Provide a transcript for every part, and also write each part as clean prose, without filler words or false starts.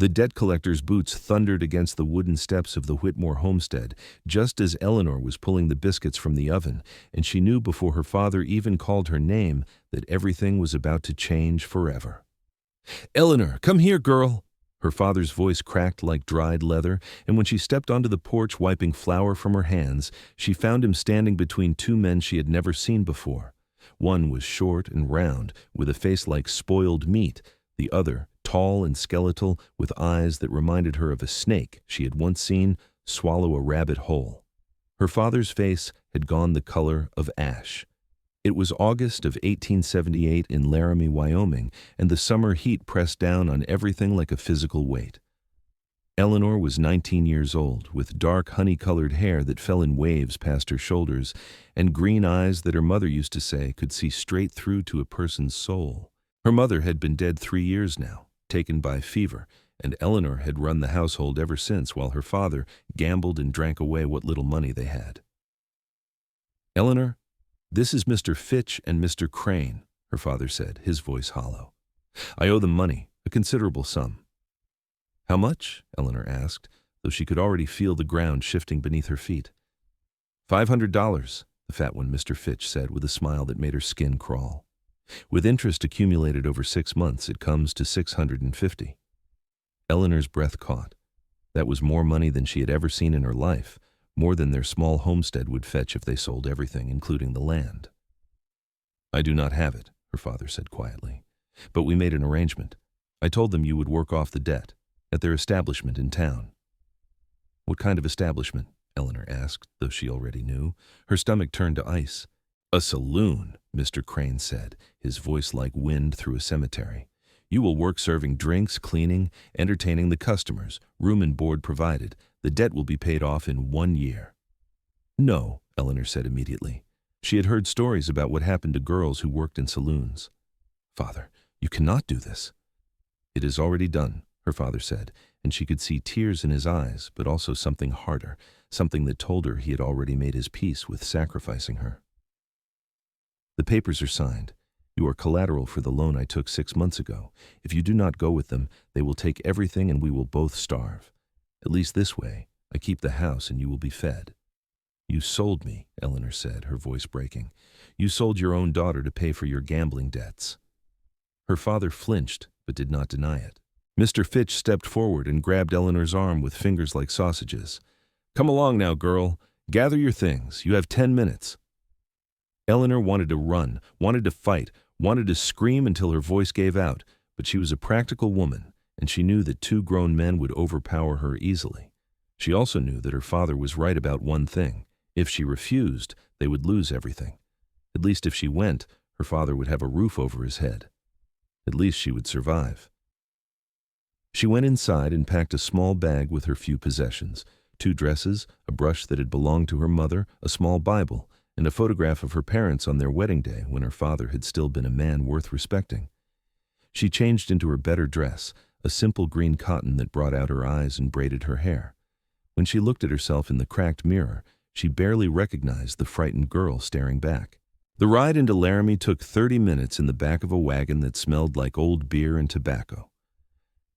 The debt collector's boots thundered against the wooden steps of the Whitmore homestead, just as Eleanor was pulling the biscuits from the oven, and she knew before her father even called her name that everything was about to change forever. "Eleanor, come here, girl!" Her father's voice cracked like dried leather, and when she stepped onto the porch wiping flour from her hands, she found him standing between two men she had never seen before. One was short and round, with a face like spoiled meat. The other, tall and skeletal, with eyes that reminded her of a snake she had once seen swallow a rabbit whole. Her father's face had gone the color of ash. It was August of 1878 in Laramie, Wyoming, and the summer heat pressed down on everything like a physical weight. Eleanor was 19 years old, with dark honey-colored hair that fell in waves past her shoulders, and green eyes that her mother used to say could see straight through to a person's soul. Her mother had been dead 3 years now, taken by fever, and Eleanor had run the household ever since while her father gambled and drank away what little money they had. "Eleanor, this is Mr. Fitch and Mr. Crane," her father said, his voice hollow. "I owe them money, a considerable sum." "How much?" Eleanor asked, though she could already feel the ground shifting beneath her feet. $500, the fat one, Mr. Fitch said with a smile that made her skin crawl. "With interest accumulated over 6 months, it comes to $650. Eleanor's breath caught. That was more money than she had ever seen in her life, more than their small homestead would fetch if they sold everything, including the land. "I do not have it," her father said quietly, "but we made an arrangement. I told them you would work off the debt, at their establishment in town." "What kind of establishment?" Eleanor asked, though she already knew. Her stomach turned to ice. "A saloon," Mr. Crane said, his voice like wind through a cemetery. "You will work serving drinks, cleaning, entertaining the customers, room and board provided. The debt will be paid off in 1 year." "No," Eleanor said immediately. She had heard stories about what happened to girls who worked in saloons. "Father, you cannot do this." "It is already done," her father said, and she could see tears in his eyes, but also something harder, something that told her he had already made his peace with sacrificing her. "The papers are signed. You are collateral for the loan I took 6 months ago. If you do not go with them, they will take everything and we will both starve. At least this way, I keep the house and you will be fed." "You sold me," Eleanor said, her voice breaking. "You sold your own daughter to pay for your gambling debts." Her father flinched, but did not deny it. Mr. Fitch stepped forward and grabbed Eleanor's arm with fingers like sausages. "Come along now, girl. Gather your things. You have 10 minutes. Eleanor wanted to run, wanted to fight, wanted to scream until her voice gave out, but she was a practical woman, and she knew that 2 grown men would overpower her easily. She also knew that her father was right about one thing. If she refused, they would lose everything. At least if she went, her father would have a roof over his head. At least she would survive. She went inside and packed a small bag with her few possessions: 2 dresses, a brush that had belonged to her mother, a small Bible, and a photograph of her parents on their wedding day when her father had still been a man worth respecting. She changed into her better dress, a simple green cotton that brought out her eyes and braided her hair. When she looked at herself in the cracked mirror, she barely recognized the frightened girl staring back. The ride into Laramie took 30 minutes in the back of a wagon that smelled like old beer and tobacco.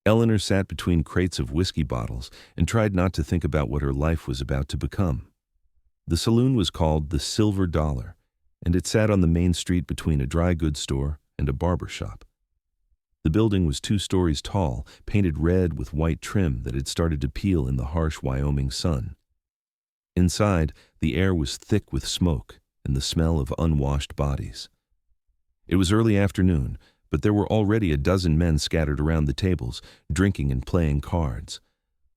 Eleanor sat between crates of whiskey bottles and tried not to think about what her life was about to become. The saloon was called the Silver Dollar, and it sat on the main street between a dry goods store and a barber shop. The building was 2 stories tall, painted red with white trim that had started to peel in the harsh Wyoming sun. Inside, the air was thick with smoke and the smell of unwashed bodies. It was early afternoon, but there were already a dozen men scattered around the tables, drinking and playing cards.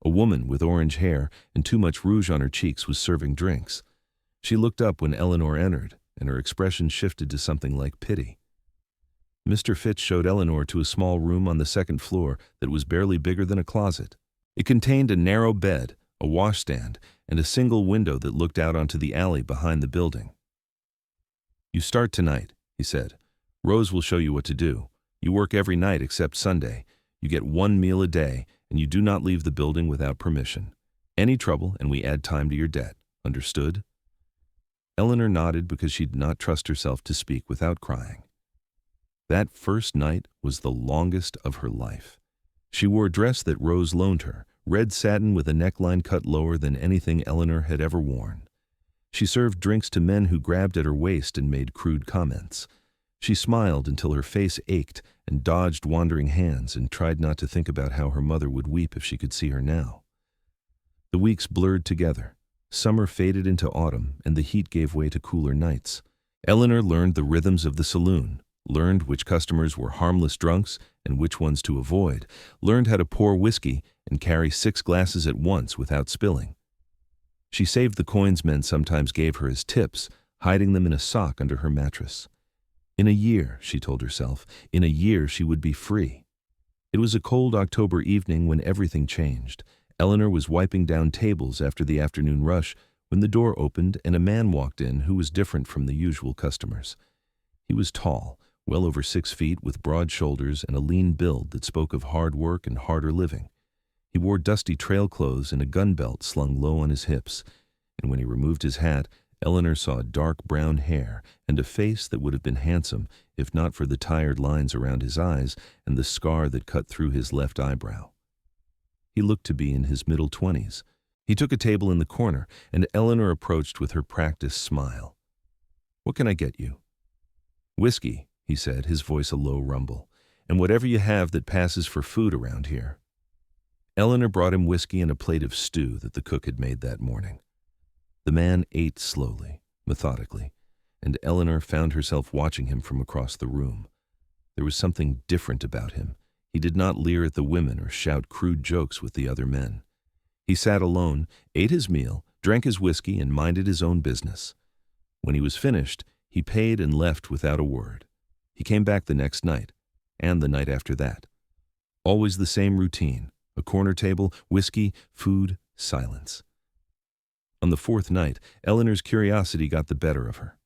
A woman with orange hair and too much rouge on her cheeks was serving drinks. She looked up when Eleanor entered, and her expression shifted to something like pity. Mr. Fitch showed Eleanor to a small room on the 2nd floor that was barely bigger than a closet. It contained a narrow bed, a washstand, and a single window that looked out onto the alley behind the building. "You start tonight," he said. "Rose will show you what to do. You work every night except Sunday. You get 1 meal a day, and you do not leave the building without permission. Any trouble, and we add time to your debt. Understood?" Eleanor nodded because she did not trust herself to speak without crying. That first night was the longest of her life. She wore a dress that Rose loaned her, red satin with a neckline cut lower than anything Eleanor had ever worn. She served drinks to men who grabbed at her waist and made crude comments. She smiled until her face ached and dodged wandering hands and tried not to think about how her mother would weep if she could see her now. The weeks blurred together. Summer faded into autumn, and the heat gave way to cooler nights. Eleanor learned the rhythms of the saloon, learned which customers were harmless drunks and which ones to avoid, learned how to pour whiskey and carry 6 glasses at once without spilling. She saved the coins men sometimes gave her as tips, hiding them in a sock under her mattress. In a year, she told herself, in a year she would be free. It was a cold October evening when everything changed. Eleanor was wiping down tables after the afternoon rush when the door opened and a man walked in who was different from the usual customers. He was tall, well over 6 feet, with broad shoulders and a lean build that spoke of hard work and harder living. He wore dusty trail clothes and a gun belt slung low on his hips, and when he removed his hat, Eleanor saw dark brown hair and a face that would have been handsome if not for the tired lines around his eyes and the scar that cut through his left eyebrow. He looked to be in his middle 20s. He took a table in the corner, and Eleanor approached with her practiced smile. "What can I get you?" "Whiskey," he said, his voice a low rumble, "and whatever you have that passes for food around here." Eleanor brought him whiskey and a plate of stew that the cook had made that morning. The man ate slowly, methodically, and Eleanor found herself watching him from across the room. There was something different about him. He did not leer at the women or shout crude jokes with the other men. He sat alone, ate his meal, drank his whiskey, and minded his own business. When he was finished, he paid and left without a word. He came back the next night, and the night after that. Always the same routine: a corner table, whiskey, food, silence. On the 4th night, Eleanor's curiosity got the better of her.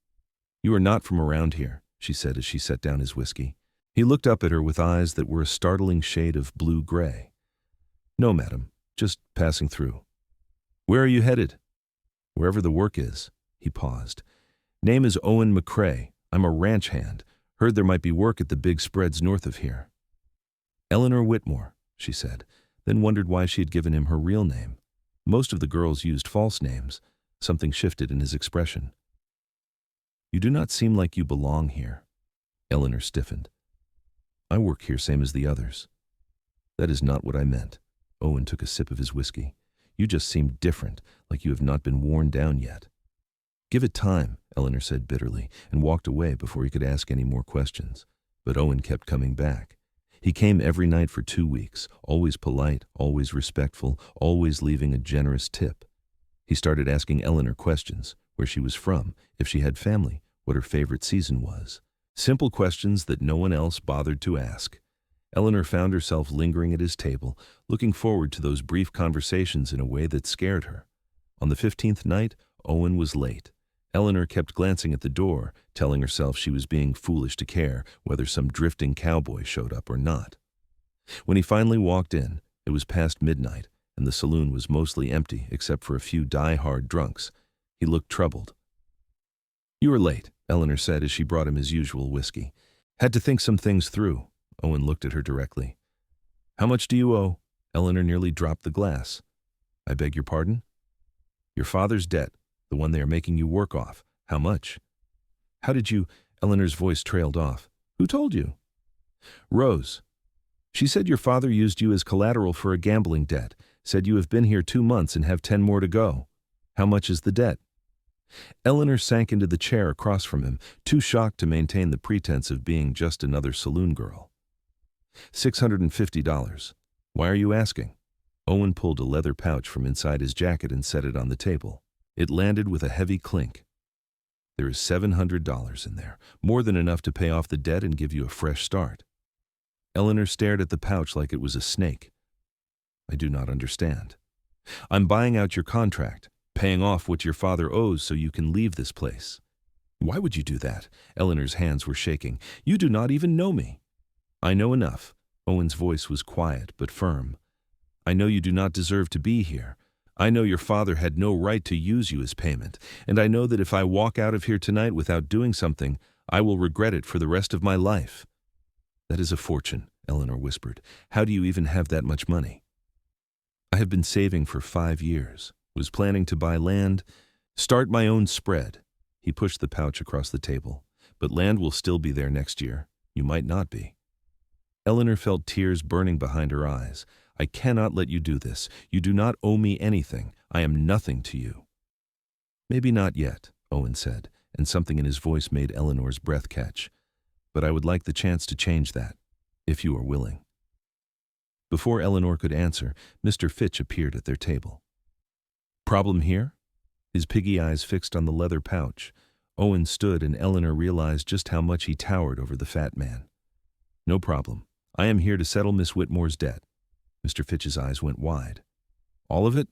"You are not from around here," she said as she set down his whiskey. He looked up at her with eyes that were a startling shade of blue-gray. "No, madam, just passing through." "Where are you headed?" "Wherever the work is." He paused. "Name is Owen McCrae. I'm a ranch hand. Heard there might be work at the big spreads north of here." "Eleanor Whitmore," she said, then wondered why she had given him her real name. Most of the girls used false names. Something shifted in his expression. "You do not seem like you belong here." Eleanor stiffened. "I work here same as the others." "That is not what I meant." Owen took a sip of his whiskey. "You just seem different, like you have not been worn down yet." "Give it time," Eleanor said bitterly, and walked away before he could ask any more questions. But Owen kept coming back. He came every night for 2 weeks, always polite, always respectful, always leaving a generous tip. He started asking Eleanor questions: where she was from, if she had family, what her favorite season was. Simple questions that no one else bothered to ask. Eleanor found herself lingering at his table, looking forward to those brief conversations in a way that scared her. On the 15th night, Owen was late. Eleanor kept glancing at the door, telling herself she was being foolish to care whether some drifting cowboy showed up or not. When he finally walked in, it was past midnight, and the saloon was mostly empty except for a few die-hard drunks. He looked troubled. "You are late," Eleanor said as she brought him his usual whiskey. "Had to think some things through." Owen looked at her directly. "How much do you owe?" Eleanor nearly dropped the glass. "I beg your pardon?" "Your father's debt, the one they are making you work off. How much?" "How did you—" Eleanor's voice trailed off. "Who told you?" "Rose. She said your father used you as collateral for a gambling debt, said you have been here 2 months and have 10 more to go. How much is the debt?" Eleanor sank into the chair across from him, too shocked to maintain the pretense of being just another saloon girl. $650. "Why are you asking?" Owen pulled a leather pouch from inside his jacket and set it on the table. It landed with a heavy clink. "There is $700 in there, more than enough to pay off the debt and give you a fresh start." Eleanor stared at the pouch like it was a snake. "I do not understand." "I'm buying out your contract, paying off what your father owes so you can leave this place." "Why would you do that?" Eleanor's hands were shaking. "You do not even know me." "I know enough." Owen's voice was quiet but firm. "I know you do not deserve to be here. I know your father had no right to use you as payment, and I know that if I walk out of here tonight without doing something, I will regret it for the rest of my life." "That is a fortune," Eleanor whispered. "How do you even have that much money?" "I have been saving for 5 years. Was planning to buy land, start my own spread." He pushed the pouch across the table. "But land will still be there next year. You might not be." Eleanor felt tears burning behind her eyes. "I cannot let you do this. You do not owe me anything. I am nothing to you." "Maybe not yet," Owen said, and something in his voice made Eleanor's breath catch. "But I would like the chance to change that, if you are willing." Before Eleanor could answer, Mr. Fitch appeared at their table. "Problem here?" His piggy eyes fixed on the leather pouch. Owen stood, and Eleanor realized just how much he towered over the fat man. "No problem. I am here to settle Miss Whitmore's debt." Mr. Fitch's eyes went wide. "All of it?"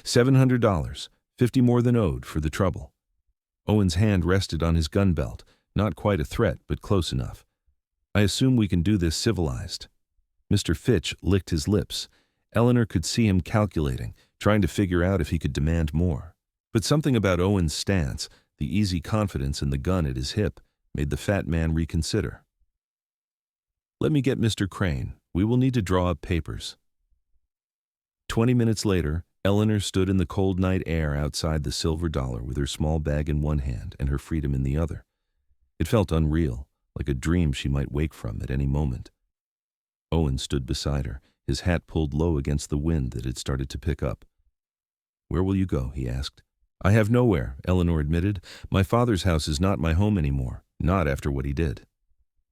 $700, 50 more than owed for the trouble. Owen's hand rested on his gun belt, not quite a threat, but close enough. "I assume we can do this civilized." Mr. Fitch licked his lips. Eleanor could see him calculating, trying to figure out if he could demand more. But something about Owen's stance, the easy confidence in the gun at his hip, made the fat man reconsider. "Let me get Mr. Crane. We will need to draw up papers." 20 minutes later, Eleanor stood in the cold night air outside the Silver Dollar with her small bag in one hand and her freedom in the other. It felt unreal, like a dream she might wake from at any moment. Owen stood beside her, his hat pulled low against the wind that had started to pick up. "Where will you go?" he asked. "I have nowhere," Eleanor admitted. "My father's house is not my home anymore, not after what he did."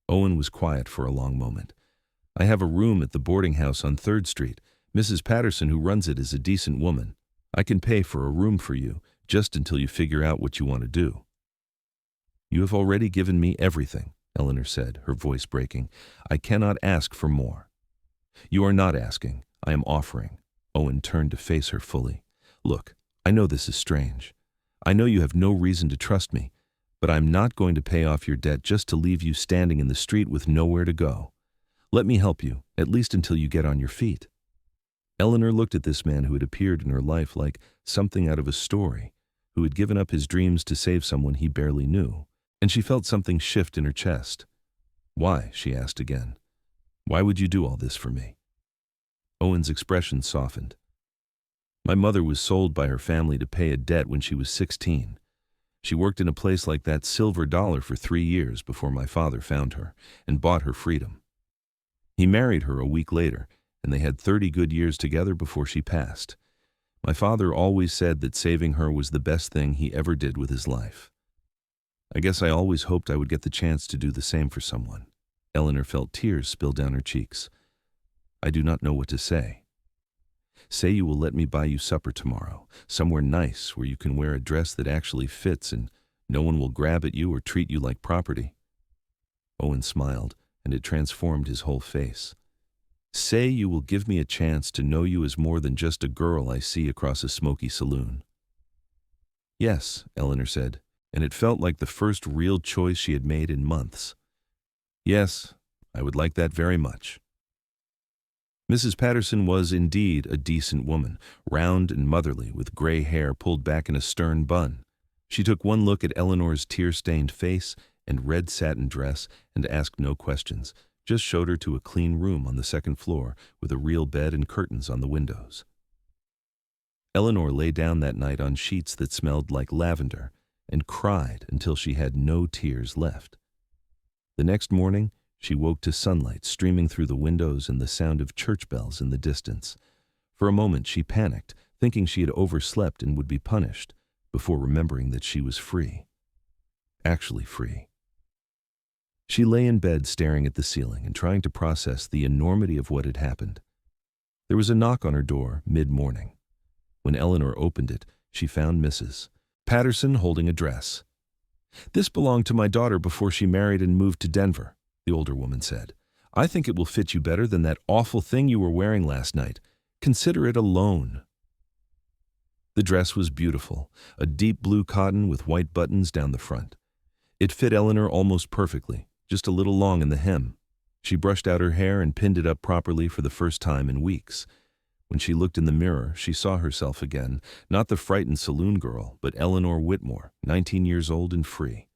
Owen was quiet for a long moment. "I have a room at the boarding house on 3rd Street. Mrs. Patterson, who runs it, is a decent woman. I can pay for a room for you, just until you figure out what you want to do." "You have already given me everything," Eleanor said, her voice breaking. "I cannot ask for more." "You are not asking. I am offering." Owen turned to face her fully. "Look, I know this is strange. I know you have no reason to trust me, but I'm not going to pay off your debt just to leave you standing in the street with nowhere to go. Let me help you, at least until you get on your feet." Eleanor looked at this man who had appeared in her life like something out of a story, who had given up his dreams to save someone he barely knew, and she felt something shift in her chest. "Why?" she asked again. "Why would you do all this for me?" Owen's expression softened. "My mother was sold by her family to pay a debt when she was 16. She worked in a place like that Silver Dollar for 3 years before my father found her and bought her freedom. He married her a week later, and they had 30 good years together before she passed. My father always said that saving her was the best thing he ever did with his life. I guess I always hoped I would get the chance to do the same for someone." Eleanor felt tears spill down her cheeks. "I do not know what to say." "Say you will let me buy you supper tomorrow, somewhere nice where you can wear a dress that actually fits and no one will grab at you or treat you like property." Owen smiled, and it transformed his whole face. "Say you will give me a chance to know you as more than just a girl I see across a smoky saloon." "Yes," Eleanor said, and it felt like the first real choice she had made in months. "Yes, I would like that very much." Mrs. Patterson was indeed a decent woman, round and motherly, with gray hair pulled back in a stern bun. She took one look at Eleanor's tear-stained face and red satin dress and asked no questions, just showed her to a clean room on the 2nd floor with a real bed and curtains on the windows. Eleanor lay down that night on sheets that smelled like lavender and cried until she had no tears left. The next morning, she woke to sunlight streaming through the windows and the sound of church bells in the distance. For a moment she panicked, thinking she had overslept and would be punished, before remembering that she was free. Actually free. She lay in bed staring at the ceiling and trying to process the enormity of what had happened. There was a knock on her door mid-morning. When Eleanor opened it, she found Mrs. Patterson holding a dress. "This belonged to my daughter before she married and moved to Denver," the older woman said. "I think it will fit you better than that awful thing you were wearing last night. Consider it a loan." The dress was beautiful, a deep blue cotton with white buttons down the front. It fit Eleanor almost perfectly, just a little long in the hem. She brushed out her hair and pinned it up properly for the first time in weeks. When she looked in the mirror, she saw herself again, not the frightened saloon girl, but Eleanor Whitmore, 19 years old and free.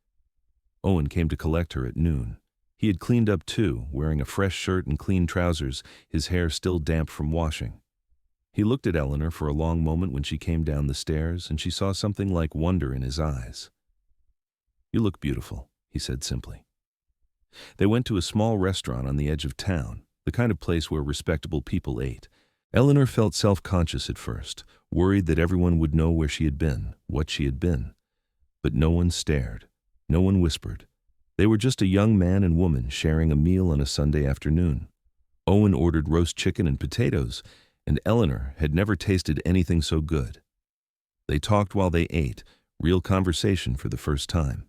Owen came to collect her at noon. He had cleaned up too, wearing a fresh shirt and clean trousers, his hair still damp from washing. He looked at Eleanor for a long moment when she came down the stairs, and she saw something like wonder in his eyes. "You look beautiful," he said simply. They went to a small restaurant on the edge of town, the kind of place where respectable people ate. Eleanor felt self-conscious at first, worried that everyone would know where she had been, what she had been. But no one stared. No one whispered. They were just a young man and woman sharing a meal on a Sunday afternoon. Owen ordered roast chicken and potatoes, and Eleanor had never tasted anything so good. They talked while they ate, real conversation for the first time.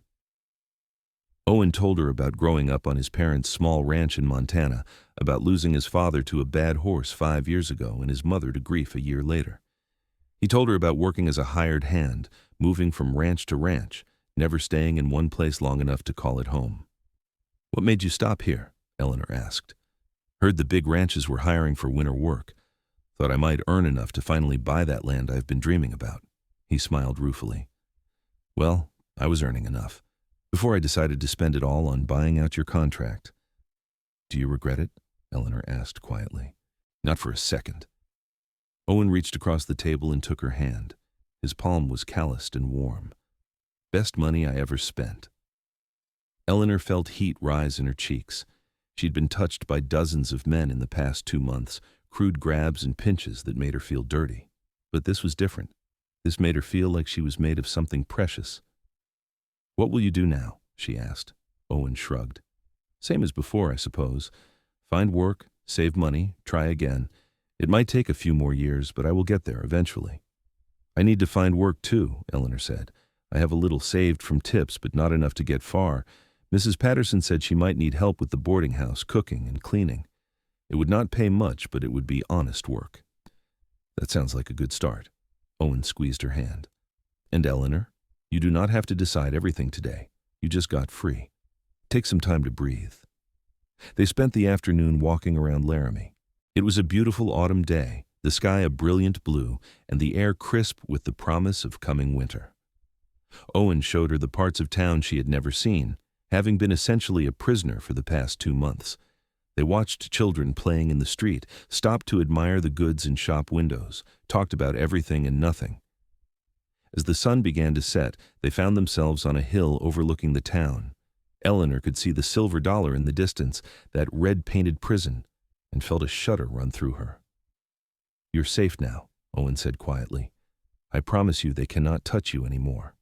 Owen told her about growing up on his parents' small ranch in Montana, about losing his father to a bad horse 5 years ago and his mother to grief a year later. He told her about working as a hired hand, moving from ranch to ranch, never staying in one place long enough to call it home. "What made you stop here?" Eleanor asked. "Heard the big ranches were hiring for winter work. Thought I might earn enough to finally buy that land I've been dreaming about." He smiled ruefully. "Well, I was earning enough, before I decided to spend it all on buying out your contract." "Do you regret it?" Eleanor asked quietly. "Not for a second." Owen reached across the table and took her hand. His palm was calloused and warm. "Best money I ever spent." Eleanor felt heat rise in her cheeks. She'd been touched by dozens of men in the past 2 months, crude grabs and pinches that made her feel dirty. But this was different. This made her feel like she was made of something precious. "What will you do now?" she asked. Owen shrugged. "Same as before, I suppose. Find work, save money, try again. It might take a few more years, but I will get there eventually." "I need to find work too," Eleanor said. "I have a little saved from tips, but not enough to get far. Mrs. Patterson said she might need help with the boarding house, cooking and cleaning. It would not pay much, but it would be honest work." "That sounds like a good start." Owen squeezed her hand. "And Eleanor, you do not have to decide everything today. You just got free. Take some time to breathe." They spent the afternoon walking around Laramie. It was a beautiful autumn day, the sky a brilliant blue, and the air crisp with the promise of coming winter. Owen showed her the parts of town she had never seen, having been essentially a prisoner for the past 2 months. They watched children playing in the street, stopped to admire the goods in shop windows, talked about everything and nothing. As the sun began to set, they found themselves on a hill overlooking the town. Eleanor could see the silver dollar in the distance, that red-painted prison, and felt a shudder run through her. "You're safe now," Owen said quietly. "I promise you they cannot touch you anymore."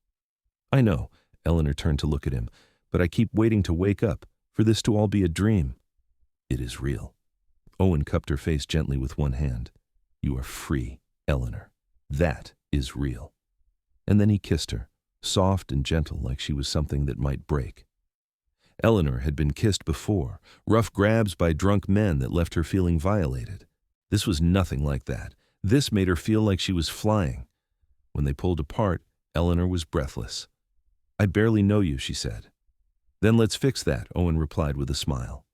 "I know," Eleanor turned to look at him, "but I keep waiting to wake up, for this to all be a dream." "It is real." Owen cupped her face gently with one hand. "You are free, Eleanor. That is real." And then he kissed her, soft and gentle like she was something that might break. Eleanor had been kissed before, rough grabs by drunk men that left her feeling violated. This was nothing like that. This made her feel like she was flying. When they pulled apart, Eleanor was breathless. "I barely know you," she said. "Then let's fix that," Owen replied with a smile.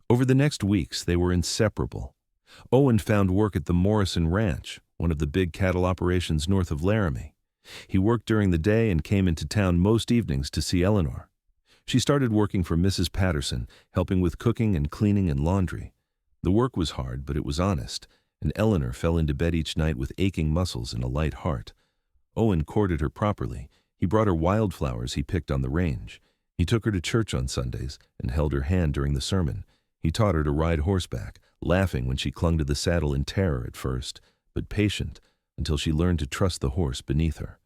Over the next weeks, they were inseparable. Owen found work at the Morrison Ranch, one of the big cattle operations north of Laramie. He worked during the day and came into town most evenings to see Eleanor. She started working for Mrs. Patterson, helping with cooking and cleaning and laundry. The work was hard, but it was honest, and Eleanor fell into bed each night with aching muscles and a light heart. Owen courted her properly. He brought her wildflowers he picked on the range. He took her to church on Sundays and held her hand during the sermon. He taught her to ride horseback, laughing when she clung to the saddle in terror at first, but patient until she learned to trust the horse beneath her.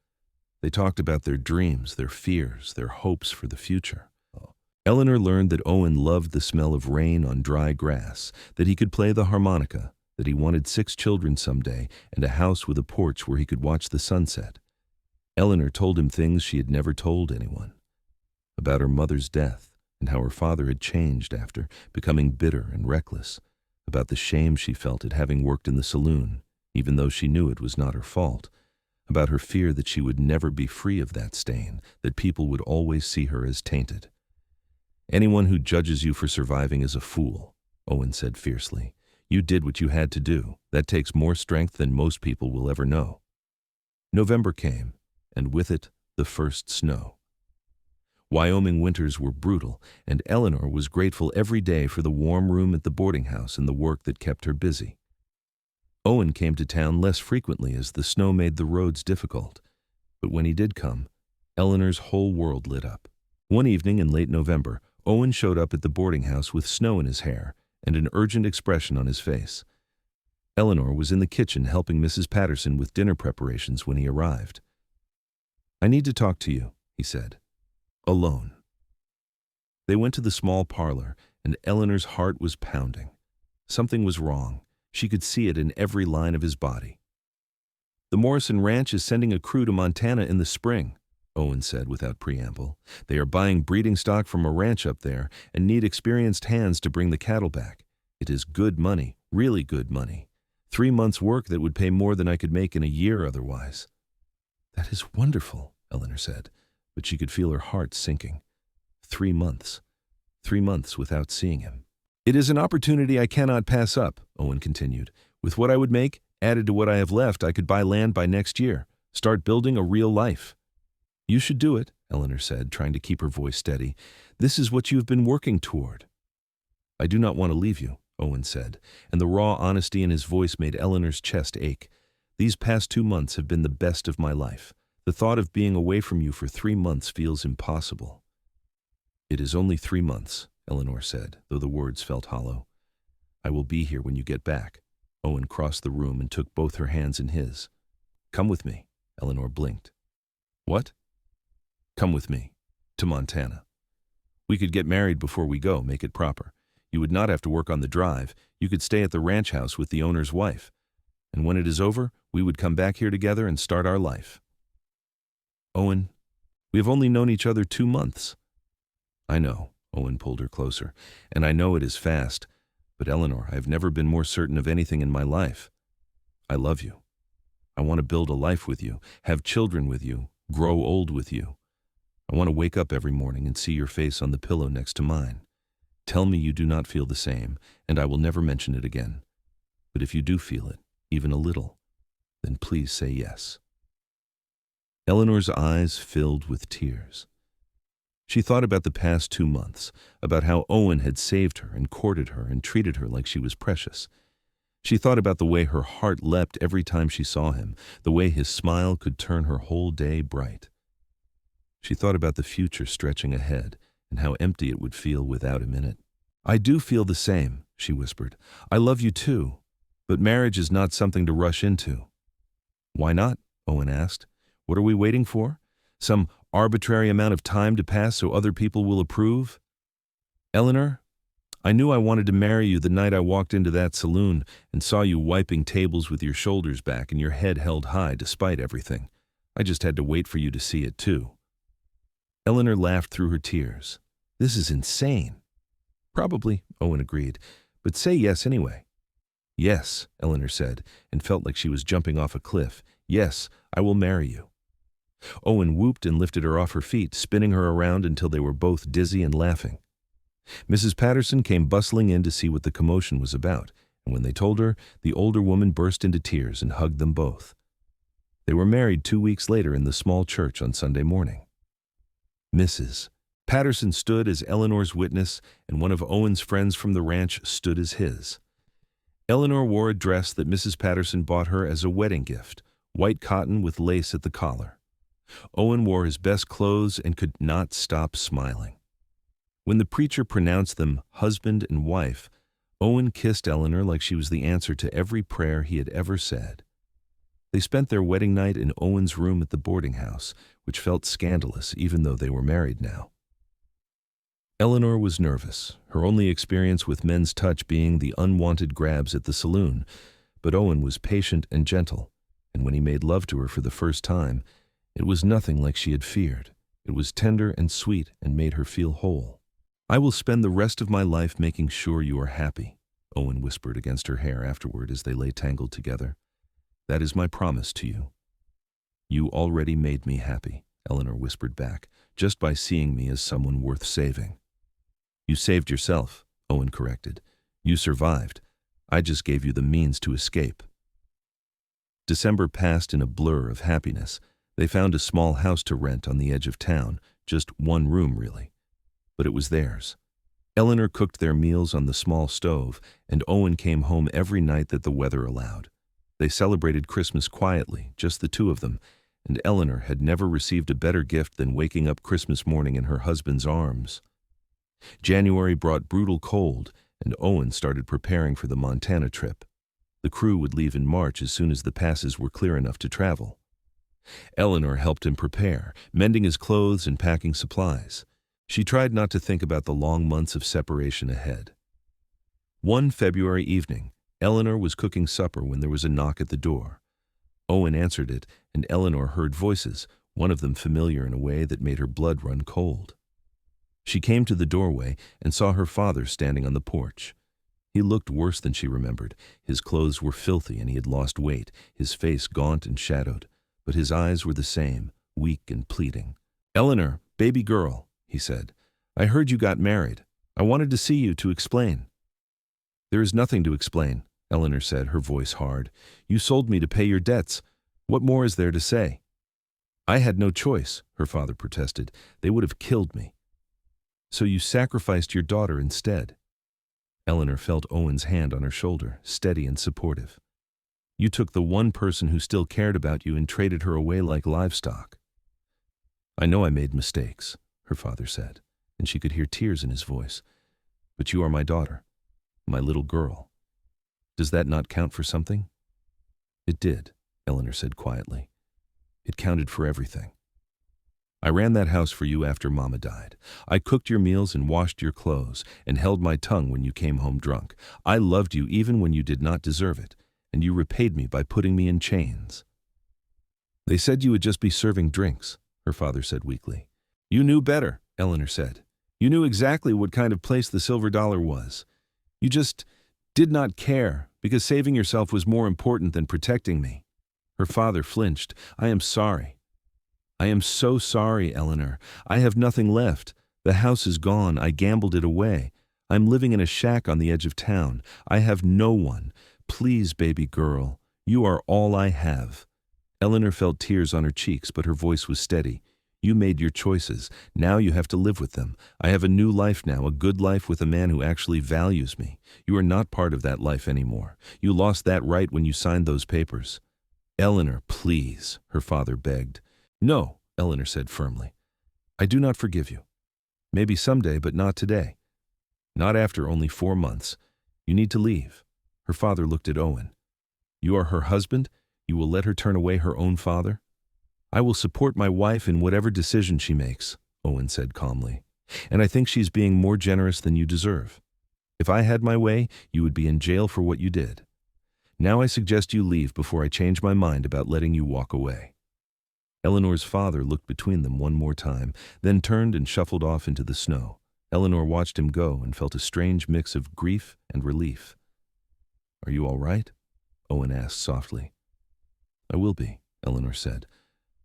They talked about their dreams, their fears, their hopes for the future. Eleanor learned that Owen loved the smell of rain on dry grass, that he could play the harmonica, that he wanted 6 children someday and a house with a porch where he could watch the sunset. Eleanor told him things she had never told anyone. About her mother's death and how her father had changed after, becoming bitter and reckless. About the shame she felt at having worked in the saloon, even though she knew it was not her fault. About her fear that she would never be free of that stain, that people would always see her as tainted. "Anyone who judges you for surviving is a fool," Owen said fiercely. "You did what you had to do. That takes more strength than most people will ever know." November came, and with it, the first snow. Wyoming winters were brutal, and Eleanor was grateful every day for the warm room at the boarding house and the work that kept her busy. Owen came to town less frequently as the snow made the roads difficult, but when he did come, Eleanor's whole world lit up. One evening in late November, Owen showed up at the boarding house with snow in his hair and an urgent expression on his face. Eleanor was in the kitchen helping Mrs. Patterson with dinner preparations when he arrived. "I need to talk to you," he said. "Alone." They went to the small parlor, and Eleanor's heart was pounding. Something was wrong. She could see it in every line of his body. "The Morrison Ranch is sending a crew to Montana in the spring," Owen said without preamble. "They are buying breeding stock from a ranch up there and need experienced hands to bring the cattle back. It is good money, really good money. 3 months' work that would pay more than I could make in a year otherwise." "That is wonderful," Eleanor said, but she could feel her heart sinking. 3 months. 3 months without seeing him. "It is an opportunity I cannot pass up," Owen continued. "With what I would make, added to what I have left, I could buy land by next year, start building a real life." "You should do it," Eleanor said, trying to keep her voice steady. "This is what you have been working toward." "I do not want to leave you," Owen said, and the raw honesty in his voice made Eleanor's chest ache. "These past 2 months have been the best of my life. The thought of being away from you for 3 months feels impossible." "It is only 3 months," Eleanor said, though the words felt hollow. "I will be here when you get back." Owen crossed the room and took both her hands in his. "Come with me," Eleanor blinked. "What?" "Come with me. To Montana. We could get married before we go, make it proper. You would not have to work on the drive. You could stay at the ranch house with the owner's wife. And when it is over, we would come back here together and start our life." "Owen, we have only known each other 2 months." "I know," Owen pulled her closer, "and I know it is fast. But Eleanor, I have never been more certain of anything in my life. I love you. I want to build a life with you, have children with you, grow old with you. I want to wake up every morning and see your face on the pillow next to mine. Tell me you do not feel the same, and I will never mention it again. But if you do feel it, even a little, then please say yes." Eleanor's eyes filled with tears. She thought about the past 2 months, about how Owen had saved her and courted her and treated her like she was precious. She thought about the way her heart leapt every time she saw him, the way his smile could turn her whole day bright. She thought about the future stretching ahead and how empty it would feel without him in it. "I do feel the same," she whispered. "I love you too, but marriage is not something to rush into." "Why not?" Owen asked. "What are we waiting for? Some arbitrary amount of time to pass so other people will approve?" "Eleanor, I knew I wanted to marry you the night I walked into that saloon and saw you wiping tables with your shoulders back and your head held high despite everything. I just had to wait for you to see it too." Eleanor laughed through her tears. "This is insane." "Probably," Owen agreed, "but say yes anyway." "Yes," Eleanor said, and felt like she was jumping off a cliff. "Yes, I will marry you." Owen whooped and lifted her off her feet, spinning her around until they were both dizzy and laughing. Mrs. Patterson came bustling in to see what the commotion was about, and when they told her, the older woman burst into tears and hugged them both. They were married 2 weeks later in the small church on Sunday morning. Mrs. Patterson stood as Eleanor's witness, and one of Owen's friends from the ranch stood as his. Eleanor wore a dress that Mrs. Patterson bought her as a wedding gift, white cotton with lace at the collar. Owen wore his best clothes and could not stop smiling. When the preacher pronounced them husband and wife, Owen kissed Eleanor like she was the answer to every prayer he had ever said. They spent their wedding night in Owen's room at the boarding house, which felt scandalous even though they were married now. Eleanor was nervous, her only experience with men's touch being the unwanted grabs at the saloon, but Owen was patient and gentle, and when he made love to her for the first time, it was nothing like she had feared. It was tender and sweet and made her feel whole. "I will spend the rest of my life making sure you are happy," Owen whispered against her hair afterward as they lay tangled together. "That is my promise to you." "You already made me happy," Eleanor whispered back, "just by seeing me as someone worth saving." "You saved yourself," Owen corrected. "You survived. I just gave you the means to escape." December passed in a blur of happiness. They found a small house to rent on the edge of town, just one room really. But it was theirs. Eleanor cooked their meals on the small stove, and Owen came home every night that the weather allowed. They celebrated Christmas quietly, just the two of them, and Eleanor had never received a better gift than waking up Christmas morning in her husband's arms. January brought brutal cold, and Owen started preparing for the Montana trip. The crew would leave in March as soon as the passes were clear enough to travel. Eleanor helped him prepare, mending his clothes and packing supplies. She tried not to think about the long months of separation ahead. One February evening, Eleanor was cooking supper when there was a knock at the door. Owen answered it, and Eleanor heard voices, one of them familiar in a way that made her blood run cold. She came to the doorway and saw her father standing on the porch. He looked worse than she remembered. His clothes were filthy and he had lost weight, his face gaunt and shadowed, but his eyes were the same, weak and pleading. "Eleanor, baby girl," he said, "I heard you got married. I wanted to see you to explain." "There is nothing to explain," Eleanor said, her voice hard. "You sold me to pay your debts. What more is there to say?" "I had no choice," her father protested. "They would have killed me." "So you sacrificed your daughter instead." Eleanor felt Owen's hand on her shoulder, steady and supportive. "You took the one person who still cared about you and traded her away like livestock." "I know I made mistakes," her father said, and she could hear tears in his voice. "But you are my daughter, my little girl. Does that not count for something?" "It did," Eleanor said quietly. "It counted for everything. I ran that house for you after Mama died. I cooked your meals and washed your clothes and held my tongue when you came home drunk. I loved you even when you did not deserve it, and you repaid me by putting me in chains." "They said you would just be serving drinks," her father said weakly. "You knew better," Eleanor said. "You knew exactly what kind of place the Silver Dollar was. You just did not care because saving yourself was more important than protecting me." Her father flinched. "I am sorry. I am so sorry, Eleanor. I have nothing left. The house is gone. I gambled it away. I'm living in a shack on the edge of town. I have no one. Please, baby girl, you are all I have." Eleanor felt tears on her cheeks, but her voice was steady. "You made your choices. Now you have to live with them. I have a new life now, a good life with a man who actually values me. You are not part of that life anymore. You lost that right when you signed those papers." "Eleanor, please," her father begged. "No," Eleanor said firmly. "I do not forgive you. Maybe someday, but not today. Not after only 4 months. You need to leave." Her father looked at Owen. "You are her husband? You will let her turn away her own father?" "I will support my wife in whatever decision she makes," Owen said calmly. "And I think she's being more generous than you deserve. If I had my way, you would be in jail for what you did. Now I suggest you leave before I change my mind about letting you walk away." Eleanor's father looked between them one more time, then turned and shuffled off into the snow. Eleanor watched him go and felt a strange mix of grief and relief. "Are you all right?" Owen asked softly. "I will be," Eleanor said.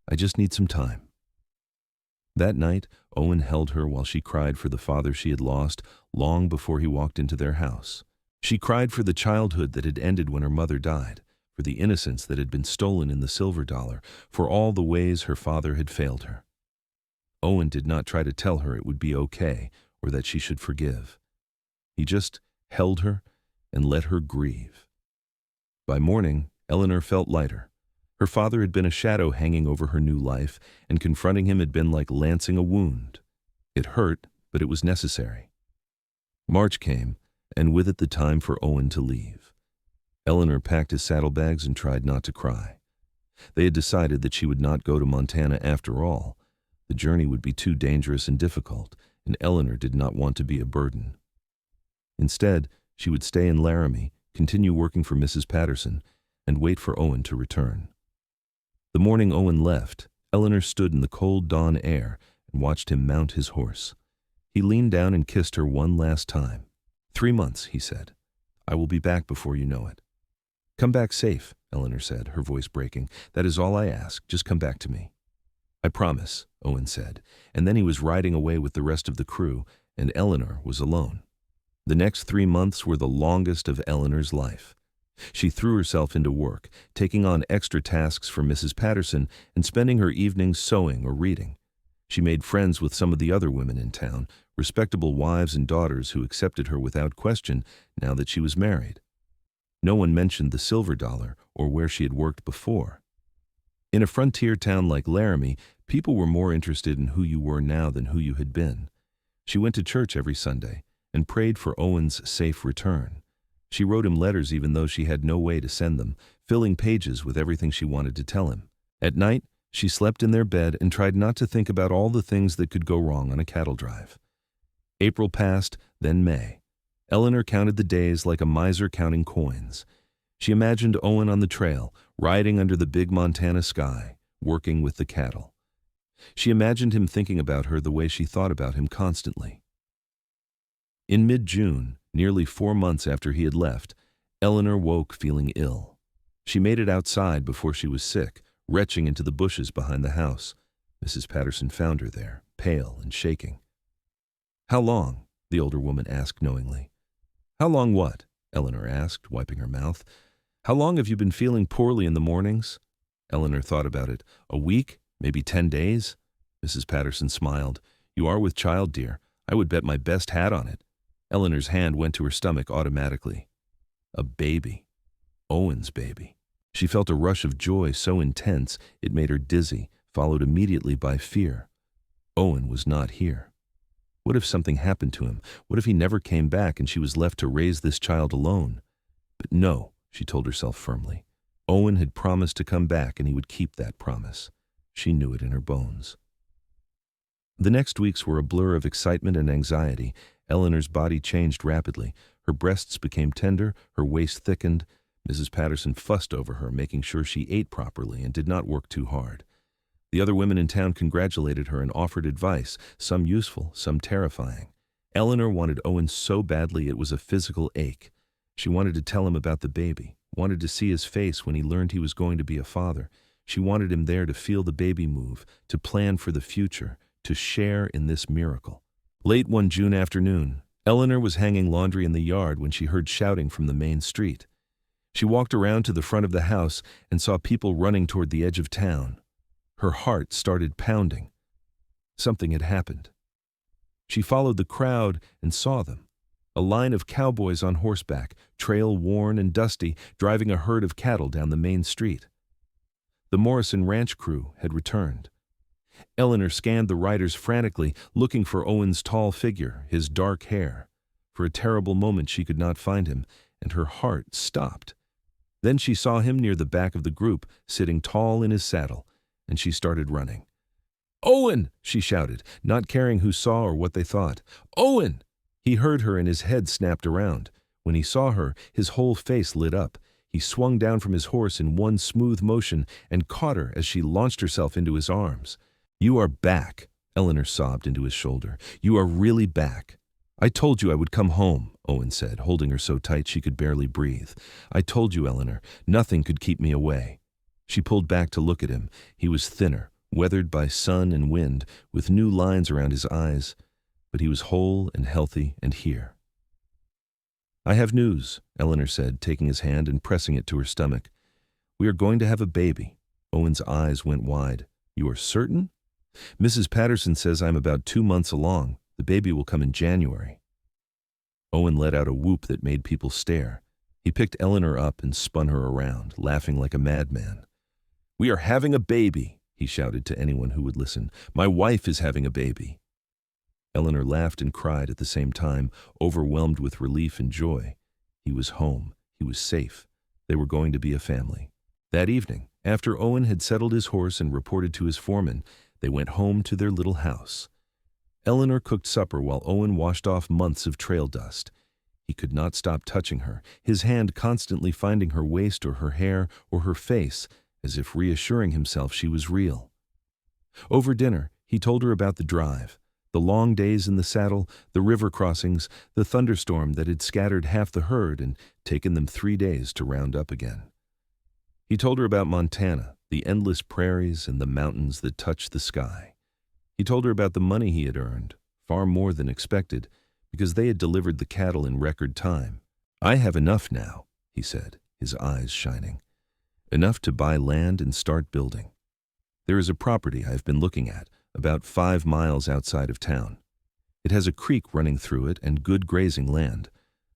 "I just need some time." That night, Owen held her while she cried for the father she had lost long before he walked into their house. She cried for the childhood that had ended when her mother died, for the innocence that had been stolen in the Silver Dollar, for all the ways her father had failed her. Owen did not try to tell her it would be okay or that she should forgive. He just held her and let her grieve. By morning, Eleanor felt lighter. Her father had been a shadow hanging over her new life, and confronting him had been like lancing a wound. It hurt, but it was necessary. March came, and with it the time for Owen to leave. Eleanor packed his saddlebags and tried not to cry. They had decided that she would not go to Montana after all. The journey would be too dangerous and difficult, and Eleanor did not want to be a burden. Instead, she would stay in Laramie, continue working for Mrs. Patterson, and wait for Owen to return. The morning Owen left, Eleanor stood in the cold dawn air and watched him mount his horse. He leaned down and kissed her one last time. 3 months, he said. I will be back before you know it. Come back safe, Eleanor said, her voice breaking. That is all I ask. Just come back to me. I promise, Owen said, and then he was riding away with the rest of the crew, and Eleanor was alone. The next 3 months were the longest of Eleanor's life. She threw herself into work, taking on extra tasks for Mrs. Patterson and spending her evenings sewing or reading. She made friends with some of the other women in town, respectable wives and daughters who accepted her without question now that she was married. No one mentioned the silver dollar or where she had worked before. In a frontier town like Laramie, people were more interested in who you were now than who you had been. She went to church every Sunday and prayed for Owen's safe return. She wrote him letters even though she had no way to send them, filling pages with everything she wanted to tell him. At night, she slept in their bed and tried not to think about all the things that could go wrong on a cattle drive. April passed, then May. Eleanor counted the days like a miser counting coins. She imagined Owen on the trail, riding under the big Montana sky, working with the cattle. She imagined him thinking about her the way she thought about him constantly. In mid-June, nearly 4 months after he had left, Eleanor woke feeling ill. She made it outside before she was sick, retching into the bushes behind the house. Mrs. Patterson found her there, pale and shaking. "How long?" the older woman asked knowingly. "How long what?" Eleanor asked, wiping her mouth. "How long have you been feeling poorly in the mornings?" Eleanor thought about it. "A week? Maybe 10 days?" Mrs. Patterson smiled. "You are with child, dear. I would bet my best hat on it." Eleanor's hand went to her stomach automatically. A baby. Owen's baby. She felt a rush of joy so intense it made her dizzy, followed immediately by fear. Owen was not here. What if something happened to him? What if he never came back and she was left to raise this child alone? But no, she told herself firmly. Owen had promised to come back and he would keep that promise. She knew it in her bones. The next weeks were a blur of excitement and anxiety. Eleanor's body changed rapidly. Her breasts became tender, her waist thickened. Mrs. Patterson fussed over her, making sure she ate properly and did not work too hard. The other women in town congratulated her and offered advice, some useful, some terrifying. Eleanor wanted Owen so badly it was a physical ache. She wanted to tell him about the baby, wanted to see his face when he learned he was going to be a father. She wanted him there to feel the baby move, to plan for the future, to share in this miracle. Late one June afternoon, Eleanor was hanging laundry in the yard when she heard shouting from the main street. She walked around to the front of the house and saw people running toward the edge of town. Her heart started pounding. Something had happened. She followed the crowd and saw them. A line of cowboys on horseback, trail worn and dusty, driving a herd of cattle down the main street. The Morrison Ranch crew had returned. Eleanor scanned the riders frantically, looking for Owen's tall figure, his dark hair. For a terrible moment she could not find him, and her heart stopped. Then she saw him near the back of the group, sitting tall in his saddle, and she started running. "Owen!" she shouted, not caring who saw or what they thought. "Owen!" He heard her and his head snapped around. When he saw her, his whole face lit up. He swung down from his horse in one smooth motion and caught her as she launched herself into his arms. "You are back," Eleanor sobbed into his shoulder. "You are really back." "I told you I would come home," Owen said, holding her so tight she could barely breathe. "I told you, Eleanor, nothing could keep me away." She pulled back to look at him. He was thinner, weathered by sun and wind, with new lines around his eyes, but he was whole and healthy and here. "I have news," Eleanor said, taking his hand and pressing it to her stomach. "We are going to have a baby." Owen's eyes went wide. "You are certain?" "Mrs. Patterson says I'm about 2 months along. The baby will come in January." Owen let out a whoop that made people stare. He picked Eleanor up and spun her around, laughing like a madman. "We are having a baby," he shouted to anyone who would listen. "My wife is having a baby." Eleanor laughed and cried at the same time, overwhelmed with relief and joy. He was home. He was safe. They were going to be a family. That evening, after Owen had settled his horse and reported to his foreman, they went home to their little house. Eleanor cooked supper while Owen washed off months of trail dust. He could not stop touching her, his hand constantly finding her waist or her hair or her face, as if reassuring himself she was real. Over dinner, he told her about the drive, the long days in the saddle, the river crossings, the thunderstorm that had scattered half the herd and taken them 3 days to round up again. He told her about Montana, the endless prairies and the mountains that touched the sky. He told her about the money he had earned, far more than expected, because they had delivered the cattle in record time. "I have enough now," he said, his eyes shining. "Enough to buy land and start building. There is a property I have been looking at, about 5 miles outside of town. It has a creek running through it and good grazing land.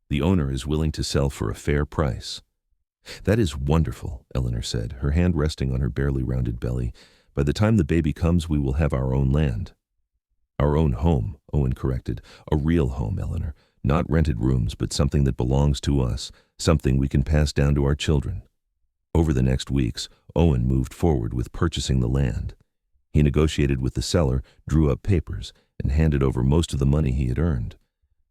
The owner is willing to sell for a fair price. That is wonderful, Eleanor said, her hand resting on her barely rounded belly. By the time the baby comes, we will have our own land. Our own home, Owen corrected. A real home, Eleanor. Not rented rooms, but something that belongs to us, something we can pass down to our children. Over the next weeks, Owen moved forward with purchasing the land. He negotiated with the seller, drew up papers, and handed over most of the money he had earned.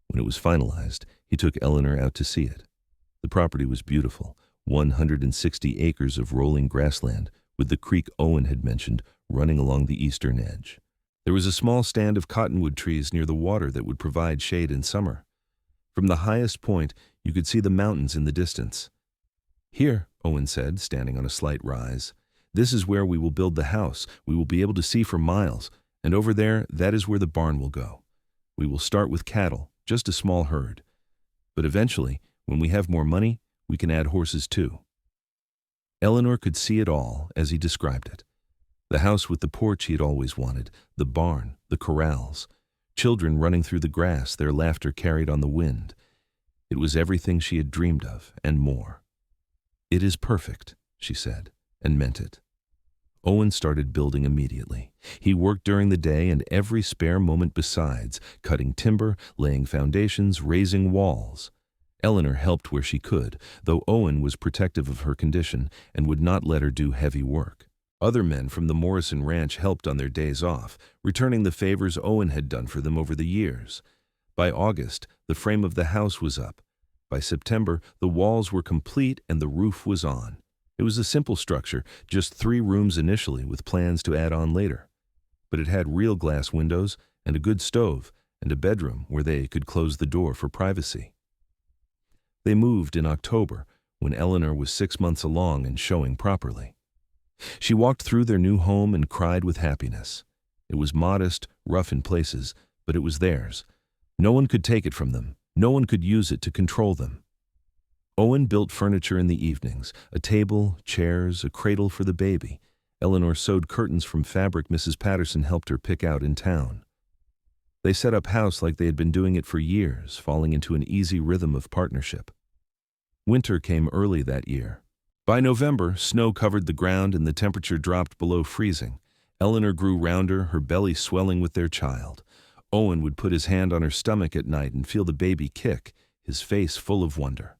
When it was finalized, he took Eleanor out to see it. The property was beautiful, 160 acres of rolling grassland, with the creek Owen had mentioned running along the eastern edge. There was a small stand of cottonwood trees near the water that would provide shade in summer. From the highest point, you could see the mountains in the distance. Here, Owen said, standing on a slight rise, this is where we will build the house. We will be able to see for miles, and over there, that is where the barn will go. We will start with cattle, just a small herd. But eventually, when we have more money, we can add horses too. Eleanor could see it all as he described it. The house with the porch he had always wanted, the barn, the corrals, children running through the grass, their laughter carried on the wind. It was everything she had dreamed of, and more. It is perfect, she said, and meant it. Owen started building immediately. He worked during the day and every spare moment besides, cutting timber, laying foundations, raising walls. Eleanor helped where she could, though Owen was protective of her condition and would not let her do heavy work. Other men from the Morrison Ranch helped on their days off, returning the favors Owen had done for them over the years. By August, the frame of the house was up. By September, the walls were complete and the roof was on. It was a simple structure, just 3 rooms initially with plans to add on later. But it had real glass windows and a good stove and a bedroom where they could close the door for privacy. They moved in October, when Eleanor was 6 months along and showing properly. She walked through their new home and cried with happiness. It was modest, rough in places, but it was theirs. No one could take it from them. No one could use it to control them. Owen built furniture in the evenings, a table, chairs, a cradle for the baby. Eleanor sewed curtains from fabric Mrs. Patterson helped her pick out in town. They set up house like they had been doing it for years, falling into an easy rhythm of partnership. Winter came early that year. By November, snow covered the ground and the temperature dropped below freezing. Eleanor grew rounder, her belly swelling with their child. Owen would put his hand on her stomach at night and feel the baby kick, his face full of wonder.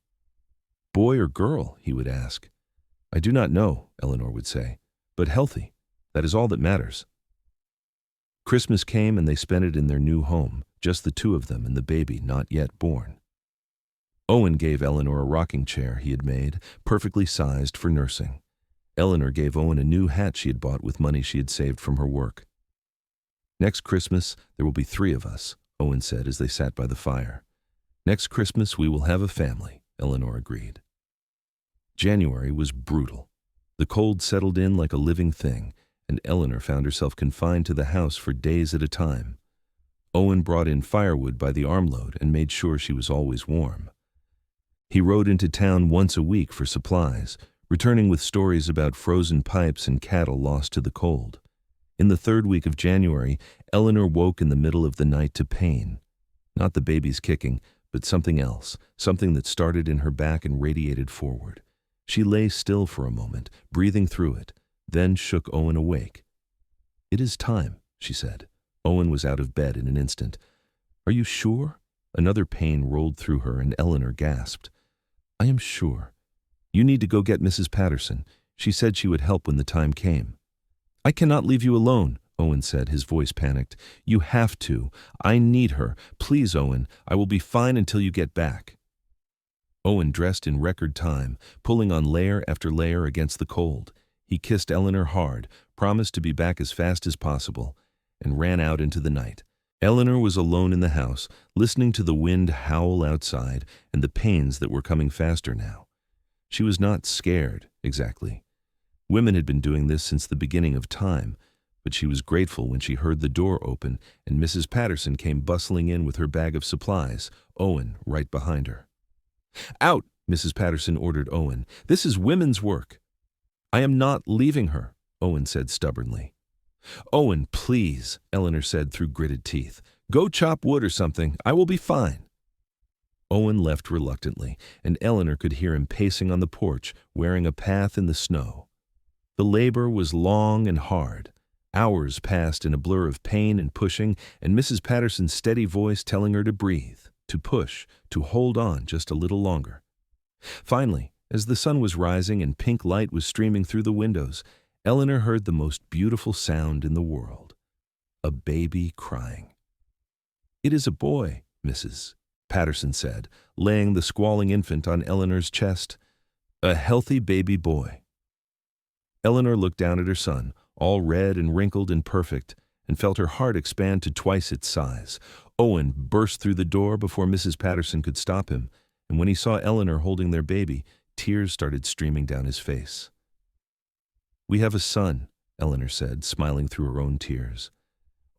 "Boy or girl?" he would ask. "I do not know," Eleanor would say, "but healthy. That is all that matters." Christmas came and they spent it in their new home, just the 2 of them and the baby not yet born. Owen gave Eleanor a rocking chair he had made, perfectly sized for nursing. Eleanor gave Owen a new hat she had bought with money she had saved from her work. "Next Christmas, there will be 3 of us," Owen said as they sat by the fire. "Next Christmas, we will have a family," Eleanor agreed. January was brutal. The cold settled in like a living thing, and Eleanor found herself confined to the house for days at a time. Owen brought in firewood by the armload and made sure she was always warm. He rode into town once a week for supplies, returning with stories about frozen pipes and cattle lost to the cold. In the 3rd week of January, Eleanor woke in the middle of the night to pain. Not the baby's kicking, but something else, something that started in her back and radiated forward. She lay still for a moment, breathing through it, then shook Owen awake. "It is time," she said. Owen was out of bed in an instant. "Are you sure?" Another pain rolled through her and Eleanor gasped. "I am sure. You need to go get Mrs. Patterson. She said she would help when the time came." "I cannot leave you alone," Owen said, his voice panicked. "You have to. I need her. Please, Owen, I will be fine until you get back." Owen dressed in record time, pulling on layer after layer against the cold. He kissed Eleanor hard, promised to be back as fast as possible, and ran out into the night. Eleanor was alone in the house, listening to the wind howl outside and the pains that were coming faster now. She was not scared, exactly. Women had been doing this since the beginning of time, but she was grateful when she heard the door open and Mrs. Patterson came bustling in with her bag of supplies, Owen right behind her. "Out!" Mrs. Patterson ordered Owen. "This is women's work." "I am not leaving her," Owen said stubbornly. "Owen, please," Eleanor said through gritted teeth. "Go chop wood or something. I will be fine." Owen left reluctantly, and Eleanor could hear him pacing on the porch, wearing a path in the snow. The labor was long and hard. Hours passed in a blur of pain and pushing, and Mrs. Patterson's steady voice telling her to breathe, to push, to hold on just a little longer. Finally, as the sun was rising and pink light was streaming through the windows, Eleanor heard the most beautiful sound in the world: a baby crying. "It is a boy," Mrs. Patterson said, laying the squalling infant on Eleanor's chest. "A healthy baby boy." Eleanor looked down at her son, all red and wrinkled and perfect, and felt her heart expand to twice its size. Owen burst through the door before Mrs. Patterson could stop him, and when he saw Eleanor holding their baby, tears started streaming down his face. "We have a son," Eleanor said, smiling through her own tears.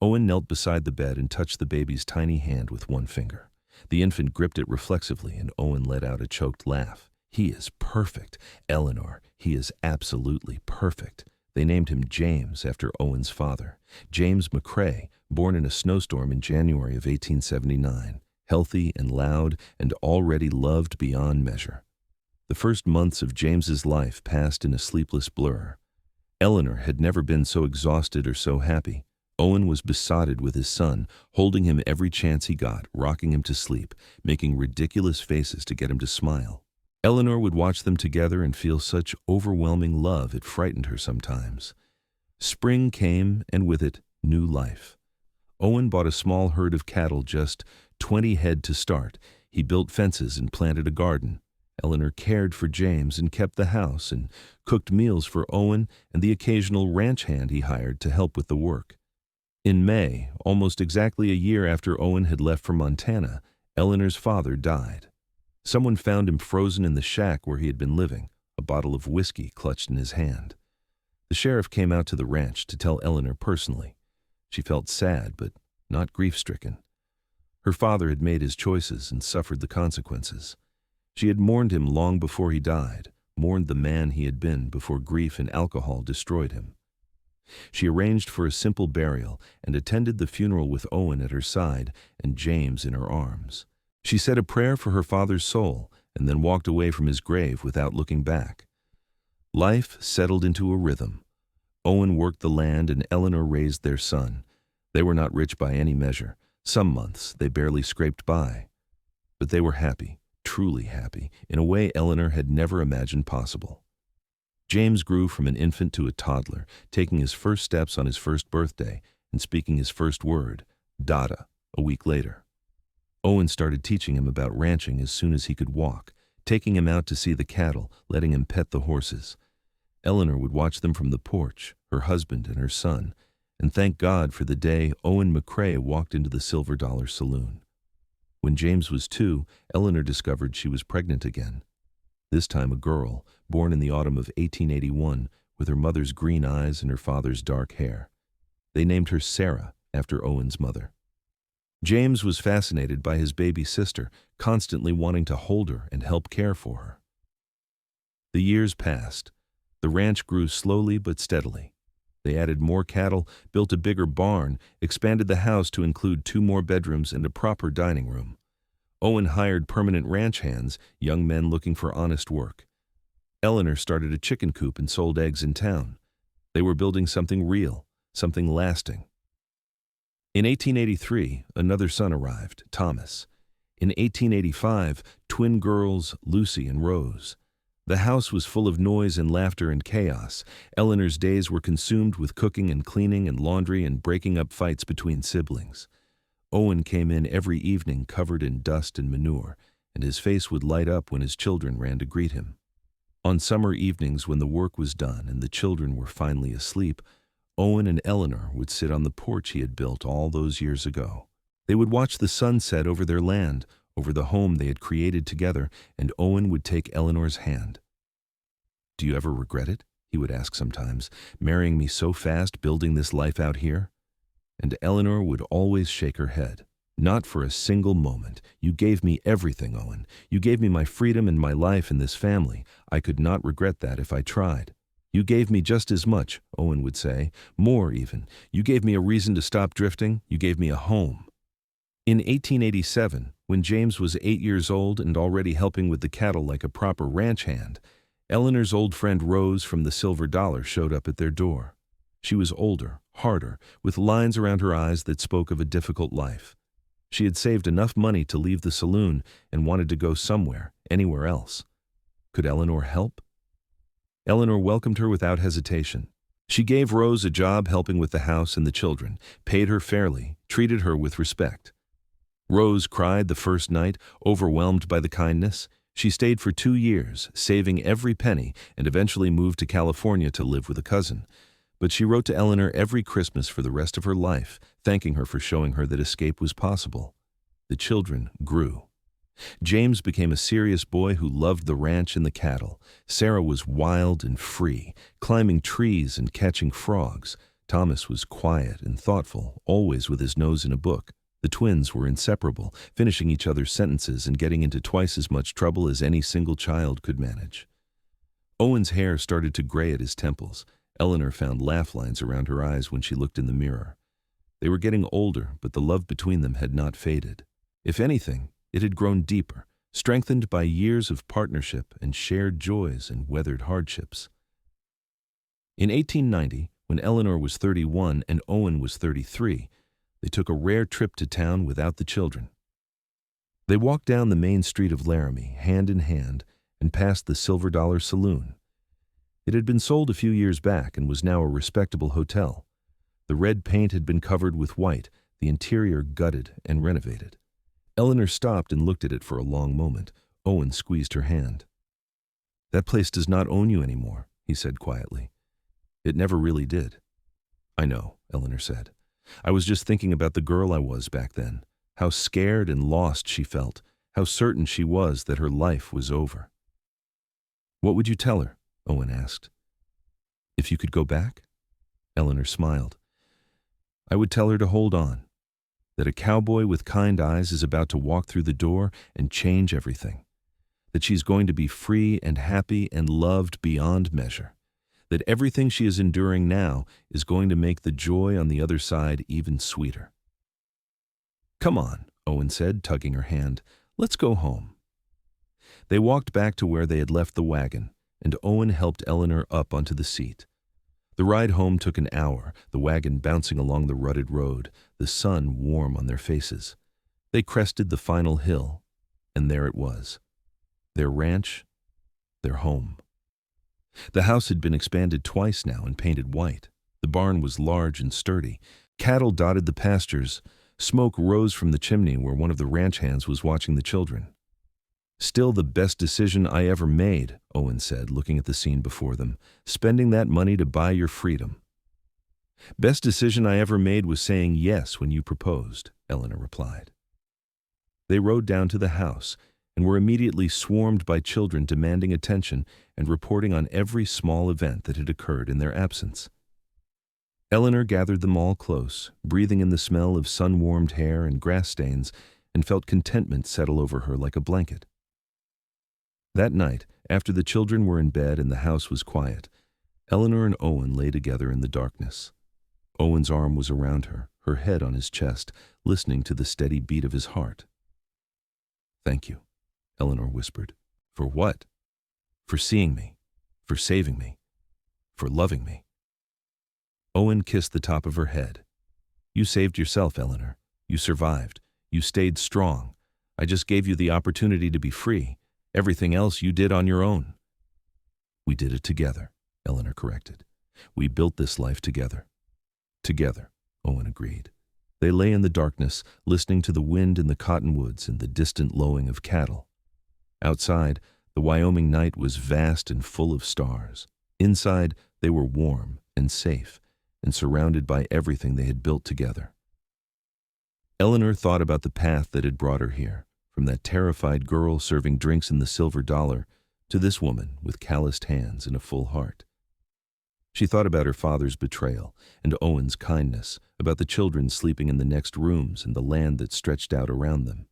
Owen knelt beside the bed and touched the baby's tiny hand with one finger. The infant gripped it reflexively, and Owen let out a choked laugh. "He is perfect, Eleanor. He is absolutely perfect." They named him James after Owen's father, James McCrae, born in a snowstorm in January of 1879, healthy and loud and already loved beyond measure. The first months of James's life passed in a sleepless blur. Eleanor had never been so exhausted or so happy. Owen was besotted with his son, holding him every chance he got, rocking him to sleep, making ridiculous faces to get him to smile. Eleanor would watch them together and feel such overwhelming love it frightened her sometimes. Spring came, and with it, new life. Owen bought a small herd of cattle, just 20 head to start. He built fences and planted a garden. Eleanor cared for James and kept the house and cooked meals for Owen and the occasional ranch hand he hired to help with the work. In May, almost exactly a year after Owen had left for Montana, Eleanor's father died. Someone found him frozen in the shack where he had been living, a bottle of whiskey clutched in his hand. The sheriff came out to the ranch to tell Eleanor personally. She felt sad, but not grief-stricken. Her father had made his choices and suffered the consequences. She had mourned him long before he died, mourned the man he had been before grief and alcohol destroyed him. She arranged for a simple burial and attended the funeral with Owen at her side and James in her arms. She said a prayer for her father's soul and then walked away from his grave without looking back. Life settled into a rhythm. Owen worked the land and Eleanor raised their son. They were not rich by any measure. Some months they barely scraped by. But they were happy, truly happy, in a way Eleanor had never imagined possible. James grew from an infant to a toddler, taking his first steps on his first birthday and speaking his first word, Dada, a week later. Owen started teaching him about ranching as soon as he could walk, taking him out to see the cattle, letting him pet the horses. Eleanor would watch them from the porch, her husband and her son, and thank God for the day Owen McCrae walked into the Silver Dollar Saloon. When James was 2, Eleanor discovered she was pregnant again. This time a girl, born in the autumn of 1881, with her mother's green eyes and her father's dark hair. They named her Sarah, after Owen's mother. James was fascinated by his baby sister, constantly wanting to hold her and help care for her. The years passed. The ranch grew slowly but steadily. They added more cattle, built a bigger barn, expanded the house to include 2 more bedrooms and a proper dining room. Owen hired permanent ranch hands, young men looking for honest work. Eleanor started a chicken coop and sold eggs in town. They were building something real, something lasting. In 1883, another son arrived, Thomas. In 1885, twin girls, Lucy and Rose. The house was full of noise and laughter and chaos. Eleanor's days were consumed with cooking and cleaning and laundry and breaking up fights between siblings. Owen came in every evening covered in dust and manure, and his face would light up when his children ran to greet him. On summer evenings when the work was done and the children were finally asleep, Owen and Eleanor would sit on the porch he had built all those years ago. They would watch the sun set over their land, over the home they had created together, and Owen would take Eleanor's hand. "Do you ever regret it?" he would ask sometimes, "marrying me so fast, building this life out here?" And Eleanor would always shake her head. "Not for a single moment. You gave me everything, Owen. You gave me my freedom and my life in this family. I could not regret that if I tried. You gave me just as much, Owen would say, more even. You gave me a reason to stop drifting. You gave me a home. In 1887, when James was 8 years old and already helping with the cattle like a proper ranch hand, Eleanor's old friend Rose from the Silver Dollar showed up at their door. She was older, harder, with lines around her eyes that spoke of a difficult life. She had saved enough money to leave the saloon and wanted to go somewhere, anywhere else. Could Eleanor help? Eleanor welcomed her without hesitation. She gave Rose a job helping with the house and the children, paid her fairly, treated her with respect. Rose cried the first night, overwhelmed by the kindness. She stayed for 2 years, saving every penny, and eventually moved to California to live with a cousin. But she wrote to Eleanor every Christmas for the rest of her life, thanking her for showing her that escape was possible. The children grew. James became a serious boy who loved the ranch and the cattle. Sarah was wild and free, climbing trees and catching frogs. Thomas was quiet and thoughtful, always with his nose in a book. The twins were inseparable, finishing each other's sentences and getting into twice as much trouble as any single child could manage. Owen's hair started to gray at his temples. Eleanor found laugh lines around her eyes when she looked in the mirror. They were getting older, but the love between them had not faded. If anything, it had grown deeper, strengthened by years of partnership and shared joys and weathered hardships. In 1890, when Eleanor was 31 and Owen was 33, they took a rare trip to town without the children. They walked down the main street of Laramie, hand in hand, and passed the Silver Dollar Saloon. It had been sold a few years back and was now a respectable hotel. The red paint had been covered with white, the interior gutted and renovated. Eleanor stopped and looked at it for a long moment. Owen squeezed her hand. "That place does not own you anymore," he said quietly. "It never really did." "I know," Eleanor said. "I was just thinking about the girl I was back then, how scared and lost she felt, how certain she was that her life was over." "What would you tell her?" Owen asked. "If you could go back?" Eleanor smiled. "I would tell her to hold on, that a cowboy with kind eyes is about to walk through the door and change everything, that she's going to be free and happy and loved beyond measure, that everything she is enduring now is going to make the joy on the other side even sweeter." "Come on," Owen said, tugging her hand. "Let's go home." They walked back to where they had left the wagon, and Owen helped Eleanor up onto the seat. The ride home took an hour, the wagon bouncing along the rutted road, the sun warm on their faces. They crested the final hill, and there it was. Their ranch, their home. The house had been expanded twice now and painted white. The barn was large and sturdy. Cattle dotted the pastures. Smoke rose from the chimney where one of the ranch hands was watching the children. "Still the best decision I ever made," Owen said, looking at the scene before them. "Spending that money to buy your freedom." "Best decision I ever made was saying yes when you proposed," Eleanor replied. They rode down to the house and were immediately swarmed by children demanding attention and reporting on every small event that had occurred in their absence. Eleanor gathered them all close, breathing in the smell of sun-warmed hair and grass stains, and felt contentment settle over her like a blanket. That night, after the children were in bed and the house was quiet, Eleanor and Owen lay together in the darkness. Owen's arm was around her, her head on his chest, listening to the steady beat of his heart. "Thank you," Eleanor whispered. "For what?" "For seeing me, for saving me, for loving me." Owen kissed the top of her head. "You saved yourself, Eleanor. You survived. You stayed strong. I just gave you the opportunity to be free. Everything else you did on your own." "We did it together," Eleanor corrected. "We built this life together." "Together," Owen agreed. They lay in the darkness, listening to the wind in the cottonwoods and the distant lowing of cattle. Outside, the Wyoming night was vast and full of stars. Inside, they were warm and safe and surrounded by everything they had built together. Eleanor thought about the path that had brought her here, from that terrified girl serving drinks in the Silver Dollar to this woman with calloused hands and a full heart. She thought about her father's betrayal and Owen's kindness, about the children sleeping in the next rooms and the land that stretched out around them.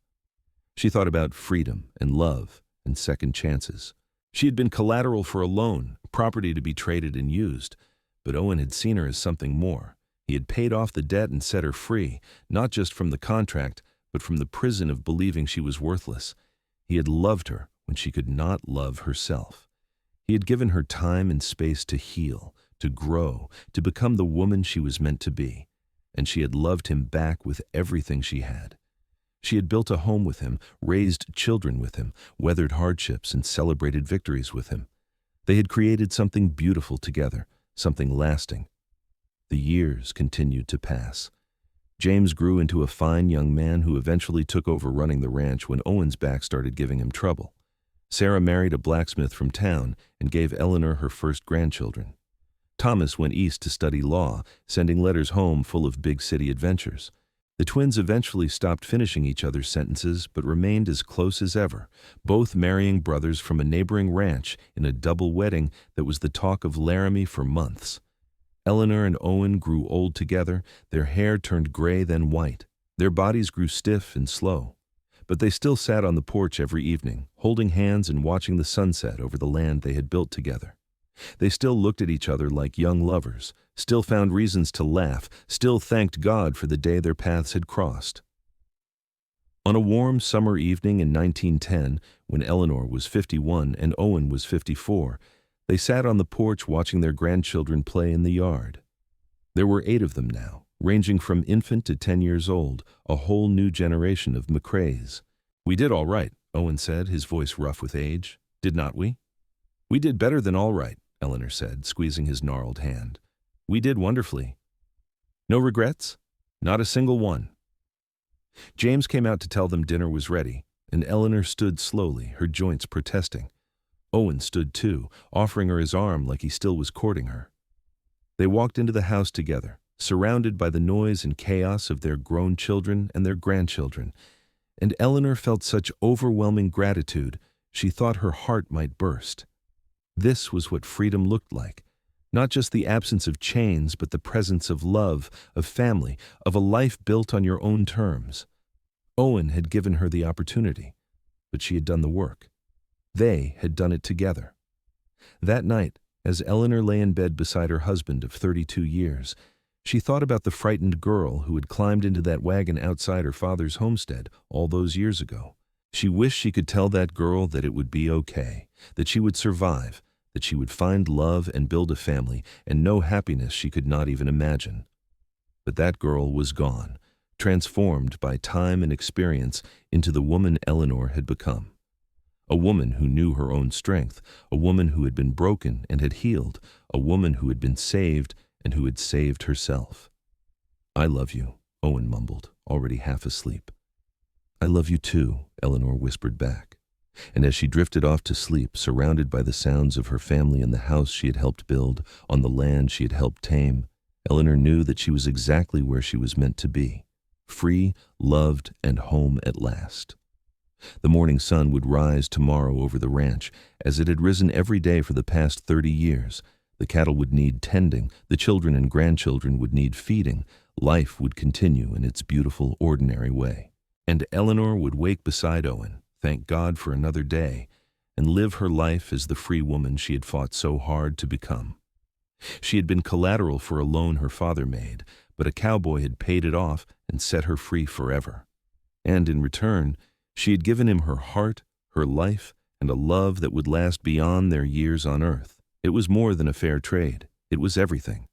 She thought about freedom and love and second chances, She had been collateral for a loan, property to be traded and used, but Owen had seen her as something more. He had paid off the debt and set her free, not just from the contract, but from the prison of believing she was worthless. He had loved her when she could not love herself. He had given her time and space to heal, to grow, to become the woman she was meant to be, and she had loved him back with everything she had. She had built a home with him, raised children with him, weathered hardships and celebrated victories with him. They had created something beautiful together, something lasting. The years continued to pass. James grew into a fine young man who eventually took over running the ranch when Owen's back started giving him trouble. Sarah married a blacksmith from town and gave Eleanor her first grandchildren. Thomas went east to study law, sending letters home full of big city adventures. The twins eventually stopped finishing each other's sentences but remained as close as ever, both marrying brothers from a neighboring ranch in a double wedding that was the talk of Laramie for months. Eleanor and Owen grew old together, their hair turned gray then white. Their bodies grew stiff and slow. But they still sat on the porch every evening, holding hands and watching the sunset over the land they had built together. They still looked at each other like young lovers, still found reasons to laugh, still thanked God for the day their paths had crossed. On a warm summer evening in 1910, when Eleanor was 51 and Owen was 54, they sat on the porch watching their grandchildren play in the yard. There were 8 of them now, ranging from infant to 10 years old, a whole new generation of McCraes. "We did all right," Owen said, his voice rough with age. "Did not we?" "We did better than all right," Eleanor said, squeezing his gnarled hand. "We did wonderfully." "No regrets?" "Not a single one." James came out to tell them dinner was ready, and Eleanor stood slowly, her joints protesting. Owen stood too, offering her his arm like he still was courting her. They walked into the house together, surrounded by the noise and chaos of their grown children and their grandchildren, and Eleanor felt such overwhelming gratitude she thought her heart might burst. This was what freedom looked like. Not just the absence of chains, but the presence of love, of family, of a life built on your own terms. Owen had given her the opportunity, but she had done the work. They had done it together. That night, as Eleanor lay in bed beside her husband of 32 years, she thought about the frightened girl who had climbed into that wagon outside her father's homestead all those years ago. She wished she could tell that girl that it would be okay, that she would survive, that she would find love and build a family and know happiness she could not even imagine. But that girl was gone, transformed by time and experience into the woman Eleanor had become. A woman who knew her own strength, a woman who had been broken and had healed, a woman who had been saved and who had saved herself. "I love you," Owen mumbled, already half asleep. "I love you too," Eleanor whispered back. And as she drifted off to sleep, surrounded by the sounds of her family in the house she had helped build, on the land she had helped tame, Eleanor knew that she was exactly where she was meant to be, free, loved, and home at last. The morning sun would rise tomorrow over the ranch, as it had risen every day for the past 30 years. The cattle would need tending, the children and grandchildren would need feeding, life would continue in its beautiful, ordinary way. And Eleanor would wake beside Owen, thank God for another day, and live her life as the free woman she had fought so hard to become. She had been collateral for a loan her father made, but a cowboy had paid it off and set her free forever. And in return, she had given him her heart, her life, and a love that would last beyond their years on earth. It was more than a fair trade. It was everything.